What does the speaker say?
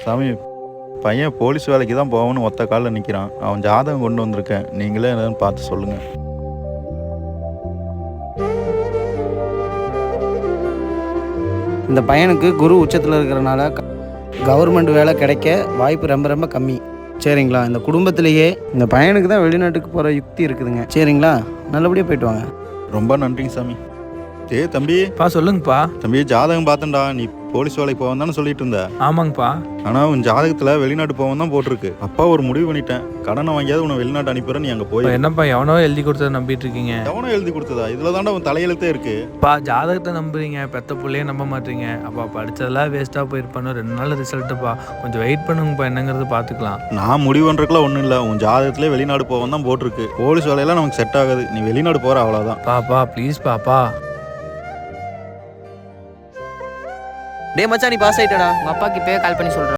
சாமி, பையன் போலீஸ் வேலைக்கு தான் போகணும்னு ஒத்த காலில் நிற்கிறான். அவன் ஜாதகம் கொண்டு வந்திருக்கேன். நீங்களே என்னன்னு பார்த்து சொல்லுங்கள். இந்த பையனுக்கு குரு உச்சத்தில் இருக்கிறனால கவர்மெண்ட் வேலை கிடைக்க வாய்ப்பு ரொம்ப ரொம்ப கம்மி. சரிங்களா? இந்த குடும்பத்திலேயே இந்த பையனுக்கு தான் வெளிநாட்டுக்கு போகிற யுக்தி இருக்குதுங்க. சரிங்களா? நல்லபடியாக போயிட்டு வாங்க. ரொம்ப நன்றிங்க சாமி. தம்பி. சொல்லுங்கப்பா. தம்பி, ஜாதகம் பார்த்தேன்டா. நீ போலீஸ் வேலைக்கு போவன் தானே சொல்லிட்டு இருந்த. ஆமாங்கப்பா. ஆனால் உன் ஜாதகத்தில் வெளிநாட்டு போவன் தான் போட்டிருக்கு. அப்பா ஒரு முடிவு பண்ணிட்டேன். கடனை வாங்கியாவது உன்னை வெளிநாட்டு அனுப்பிடுறேன். நீ அங்கே போய் என்னப்பா எவனோ எழுதி கொடுத்ததை நம்பிட்டு இருக்கீங்க? எவனோ எழுதி கொடுத்ததா? இதில் தாண்டா உன் தலையெழுத்தே இருக்கு. ஜாதகத்தை நம்புறீங்க, பெத்த பிள்ளையே நம்ப மாட்டீங்க. அப்பா படிச்சதெல்லாம் வேஸ்ட்டாக போயிருப்பானு 2 நாள் ரிசல்ட்டுப்பா. கொஞ்சம் வெயிட் பண்ணுங்கப்பா, என்னங்கிறது பார்த்துக்கலாம். நான் முடிவு பண்ணுறதுக்குலாம் ஒன்றும் இல்லை. உன் ஜாதகத்திலே வெளிநாடு போவன் தான் போட்டிருக்கு. போலீஸ் வேலையெல்லாம் நமக்கு செட் ஆகாது. நீ வெளிநாடு போகிற அவ்வளோதான். பாப்பா ப்ளீஸ் பாப்பா. டே மச்சான், நீ பாஸ் ஆயிட்டடா. உங்க அப்பாக்கு இப்பவே கால் பண்ணி சொல்றேன்.